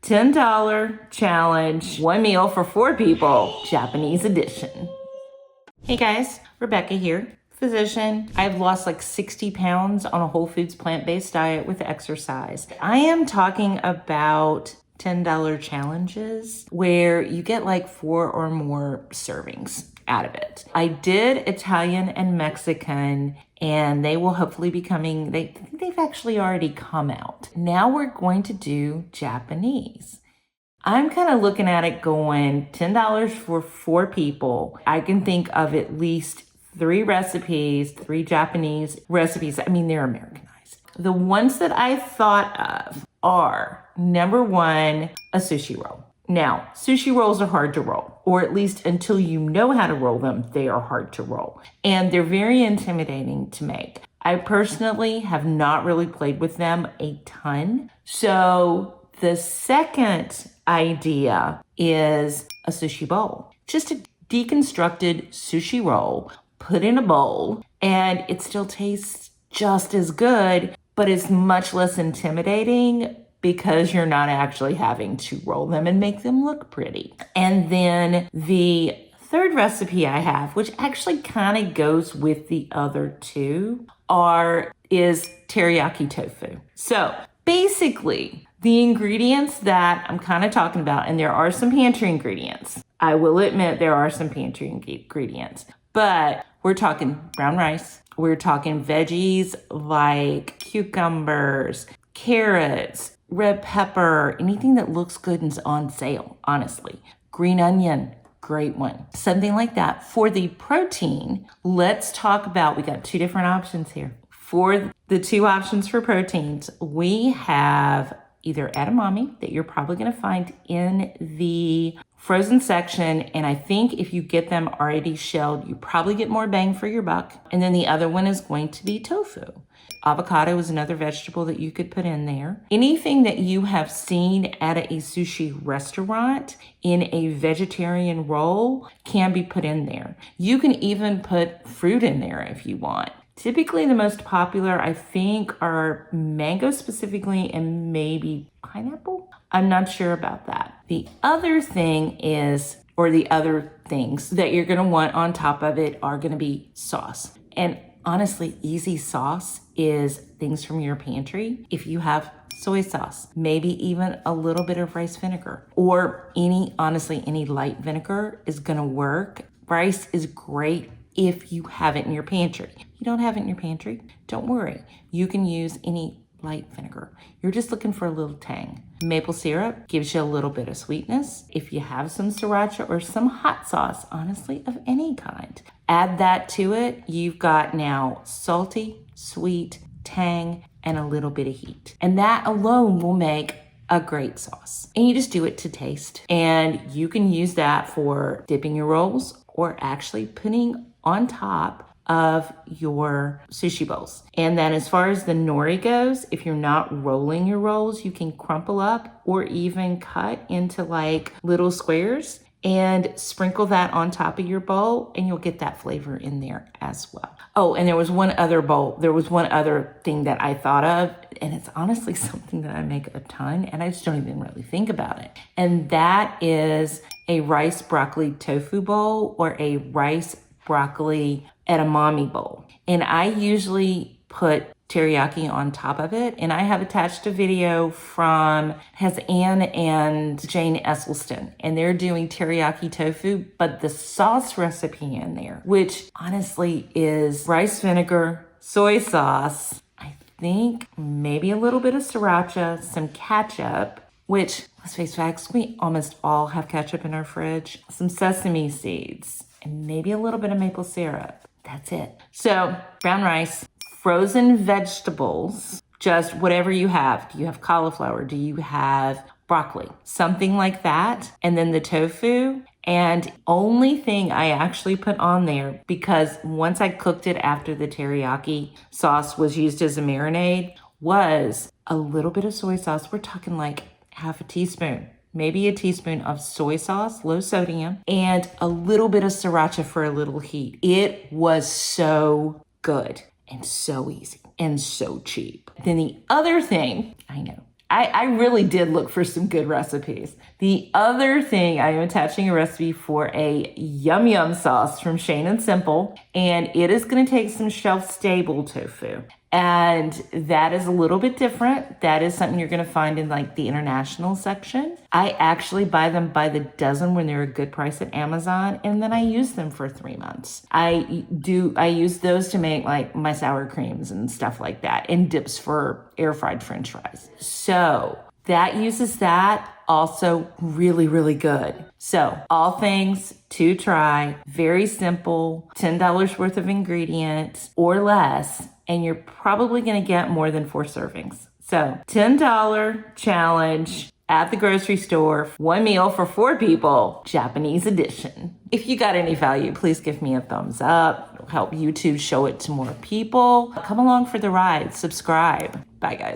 $10 challenge, one meal for 4 people, Japanese edition. Hey guys, Rebecca here, physician. I've lost like 60 pounds on a whole foods plant-based diet with exercise. I am talking about $10 challenges where you get like 4 or more servings out of it. I did Italian and Mexican, and they will hopefully be coming. They've actually already come out. Now we're going to do Japanese. I'm kind of looking at it going $10 for 4 people. I can think of at least 3 recipes, 3 Japanese recipes. I mean, they're Americanized. The ones that I thought of are, number 1, a sushi roll. Now, sushi rolls are hard to roll, or at least until you know how to roll them, they are hard to roll. And they're very intimidating to make. I personally have not really played with them a ton. So the second idea is a sushi bowl. Just a deconstructed sushi roll, put in a bowl, and it still tastes just as good, but it's much less intimidating because you're not actually having to roll them and make them look pretty. And then the third recipe I have, which actually kind of goes with the other 2, is teriyaki tofu. So basically, the ingredients that I'm kind of talking about, and there are some pantry ingredients. I will admit there are some pantry ingredients, but we're talking brown rice. We're talking veggies like cucumbers, carrots, red pepper, anything that looks good and is on sale, honestly. Green onion, great one. Something like that. For the protein, let's talk about, we got 2 different options here. For the 2 options for proteins, we have either edamame that you're probably going to find in the frozen section. And I think if you get them already shelled, you probably get more bang for your buck. And then the other one is going to be tofu. Avocado is another vegetable that you could put in there. Anything that you have seen at a sushi restaurant in a vegetarian roll can be put in there. You can even put fruit in there if you want. Typically, the most popular, I think, are mango specifically and maybe pineapple. I'm not sure about that. The other thing is, or the other things that you're going to want on top of it are going to be sauce. And honestly, easy sauce is things from your pantry. If you have soy sauce, maybe even a little bit of rice vinegar, or any light vinegar is going to work. Rice is great if you have it in your pantry. If you don't have it in your pantry, don't worry. You can use any light vinegar. You're just looking for a little tang. Maple syrup gives you a little bit of sweetness. If you have some sriracha or some hot sauce, honestly, of any kind, add that to it. You've got now salty, sweet, tang, and a little bit of heat. And that alone will make a great sauce. And you just do it to taste. And you can use that for dipping your rolls or actually putting on top of your sushi bowls. And then as far as the nori goes, if you're not rolling your rolls, you can crumple up or even cut into like little squares and sprinkle that on top of your bowl, and you'll get that flavor in there as well. Oh, and there was one other thing that I thought of, and it's honestly something that I make a ton, and I just don't even really think about it. And that is a rice broccoli tofu bowl or a rice broccoli edamame bowl. And I usually put teriyaki on top of it. And I have attached a video has Ann and Jane Esselstyn, and they're doing teriyaki tofu, but the sauce recipe in there, which honestly is rice vinegar, soy sauce, I think maybe a little bit of sriracha, some ketchup, which, let's face facts, we almost all have ketchup in our fridge, some sesame seeds, and maybe a little bit of maple syrup. That's it. So brown rice, frozen vegetables, just whatever you have. Do you have cauliflower? Do you have broccoli? Something like that. And then the tofu. And only thing I actually put on there, because once I cooked it after the teriyaki sauce was used as a marinade, was a little bit of soy sauce. We're talking like half a teaspoon. Maybe a teaspoon of soy sauce, low sodium, and a little bit of sriracha for a little heat. It was so good and so easy and so cheap. Then the other thing, I know, I really did look for some good recipes. The other thing, I am attaching a recipe for a yum yum sauce from Shane and Simple, and it is going to take some shelf stable tofu. And that is a little bit different. That is something you're going to find in like the international section. I actually buy them by the dozen when they're a good price at Amazon, and then I use them for 3 months. I use those to make like my sour creams and stuff like that, and dips for air fried French fries. So that uses that. Also really, really good. So all things to try, very simple, $10 worth of ingredients or less, and you're probably gonna get more than 4 servings. So $10 challenge at the grocery store, 1 meal for 4 people, Japanese edition. If you got any value, please give me a thumbs up. It'll help YouTube show it to more people. Come along for the ride, subscribe. Bye guys.